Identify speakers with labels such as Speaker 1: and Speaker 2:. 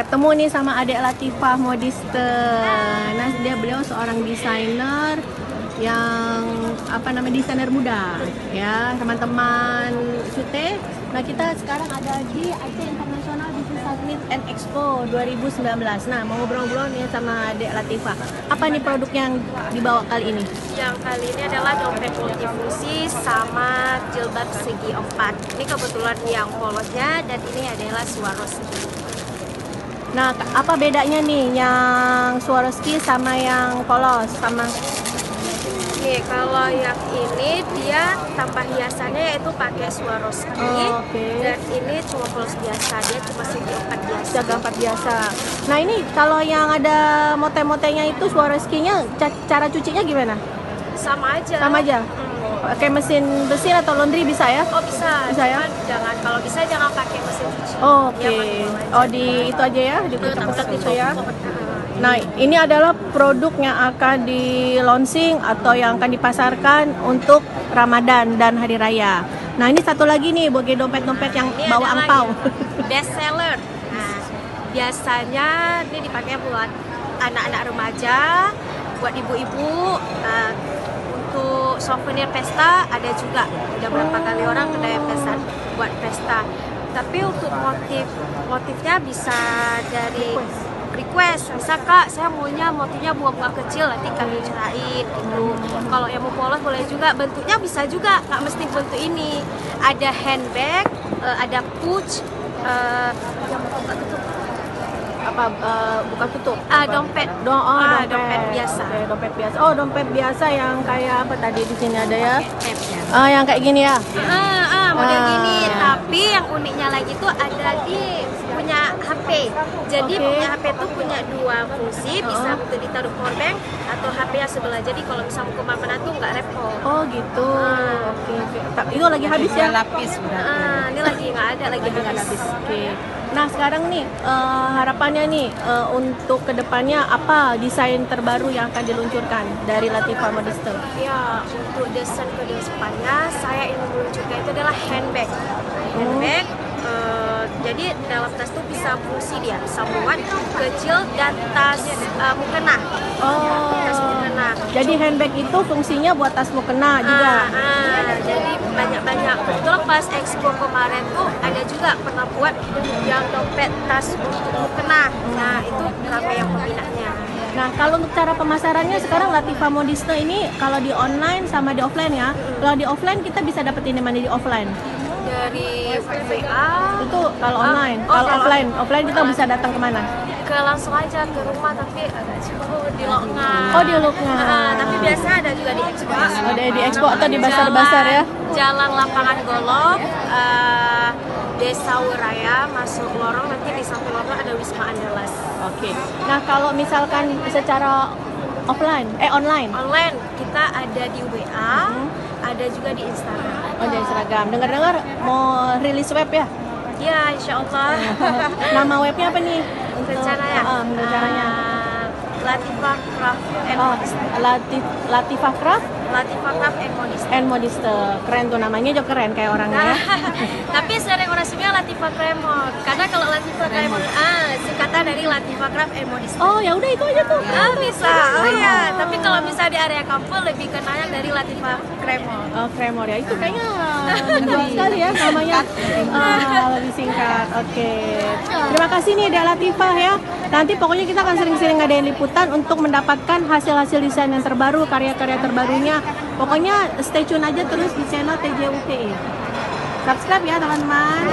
Speaker 1: ketemu nih sama Adek Latifah Modiste. Nah, beliau seorang desainer yang desainer muda ya, teman-teman Cute. Nah, kita sekarang ada di Aceh International Business Summit and Expo 2019. Nah, mau ngobrol-ngobrol nih sama Adek Latifah. Apa nih produk yang dibawa kali ini?
Speaker 2: Yang kali ini adalah dompet multifungsi sama jilbab segi empat. Ini kebetulan yang polosnya, dan ini adalah Swarovski.
Speaker 1: Nah, apa bedanya nih yang Swarovski sama yang polos sama?
Speaker 2: Nih, kalau yang ini dia tambah hiasannya yaitu pakai Swarovski. Dan ini cuma polos biasa, dia cuma segi empat biasa.
Speaker 1: Segi empat biasa. Nah, ini kalau yang ada mote-motenya itu Swarovski-nya cara cucinya gimana?
Speaker 2: Sama aja.
Speaker 1: Sama aja. Pakai mesin bersih atau laundry bisa ya?
Speaker 2: Oh, bisa.
Speaker 1: Bisa ya?
Speaker 2: Jangan, kalau bisa jangan pakai mesin cuci.
Speaker 1: Oh, oke. Oh, di itu aja ya, di putar itu ya. Nah, ini adalah produk yang akan di launching atau yang akan dipasarkan untuk Ramadan dan Hari Raya. Nah, ini satu lagi nih, bagi dompet-dompet yang
Speaker 2: ini
Speaker 1: bawa angpau.
Speaker 2: Best seller. Nah, biasanya ini dipakai buat anak-anak remaja, buat ibu-ibu, untuk souvenir pesta ada juga. Udah berapa kali orang ada yang pesan buat pesta. Tapi untuk motifnya bisa dari request, misal Kak, saya maunya motifnya bunga-bunga kecil, nanti kami cerain gitu. Kalau yang mau polos boleh juga, bentuknya bisa juga, nggak mesti bentuk ini. Ada handbag, ada pouch, yang buka tutup.
Speaker 1: Buka tutup?
Speaker 2: Dompet. Dompet biasa.
Speaker 1: Okay, dompet biasa. Oh, dompet biasa yang kayak apa tadi di sini ada ya? Yang kayak gini ya?
Speaker 2: Model gini. Tapi yang uniknya lagi tuh ada di punya HP. Jadi punya HP tuh punya dua fungsi, bisa untuk ditaruh powerbank atau HP yang sebelah. Jadi kalau bisa mau kemana-mana tuh nggak repot.
Speaker 1: Oh gitu. Oke. Itu lagi habis ya?
Speaker 3: Lapis
Speaker 2: ini lagi nggak ada, lagi habis.
Speaker 1: Oke. Nah, sekarang nih harapannya nih untuk kedepannya apa desain terbaru yang akan diluncurkan dari Latifah Modiste?
Speaker 2: Ya, untuk desain ke depannya saya ingin meluncurkan itu adalah handbag. Jadi dalam tas itu bisa fungsi dia, bisa muat, kecil, dan tas mukena. Tas mukena.
Speaker 1: Jadi handbag itu fungsinya buat tas mukena juga.
Speaker 2: Jadi banyak-banyak. Terus pas expo kemarin tuh ada juga pernah buat yang dompet tas untuk mukena. Nah, itu ramai yang peminatnya.
Speaker 1: Nah, kalau untuk cara pemasarannya sekarang Latifah Modiste ini kalau di online sama di offline ya. Kalau di offline kita bisa dapetin di mana di offline?
Speaker 2: Dari WA.
Speaker 1: Itu kalau online. Kalau offline kita bisa datang kemana?
Speaker 2: Langsung aja ke rumah, tapi agak jauh di Lokngan.
Speaker 1: Oh, di Lokngan.
Speaker 2: Tapi biasa ada juga di Expo.
Speaker 1: Ada di Expo atau di Basar-Basar ya?
Speaker 2: Jalan Lapangan Golok, Desa Wiraya, masuk lorong, nanti di samping lorong ada Wisma Andalas.
Speaker 1: Oke. Nah, kalau misalkan secara online?
Speaker 2: Online kita ada di WA, ada juga di Instagram.
Speaker 1: Oh, di Instagram. Dengar-dengar mau rilis web ya?
Speaker 2: Ya, insya Allah.
Speaker 1: Nama webnya apa nih?
Speaker 2: Rencananya. Latifah Craft and Modiste.
Speaker 1: Latifah Craft?
Speaker 2: Latifah Craft and Modiste.
Speaker 1: And Modiste. Keren tuh, namanya juga keren kayak orangnya.
Speaker 2: Tapi sering orang sebutnya Latifah Cremor. Karena kalau Latifah Cremor, singkatan dari Latifah Craft and Modiste.
Speaker 1: Oh, ya udah itu aja tuh.
Speaker 2: Bisa. Oh iya. Tapi kalau misalnya di area kampung lebih kenalnya dari Latifah Cremor.
Speaker 1: Oh, Cremor ya. Itu kayaknya menjual sekali ya namanya. Lebih singkat. Oke. Terima kasih nih Dek Latifah ya. Nanti pokoknya kita akan sering-sering ngadain liputan untuk mendapatkan hasil-hasil desain yang terbaru, karya-karya terbarunya. Pokoknya stay tune aja terus di channel TJUTE. Subscribe ya teman-teman.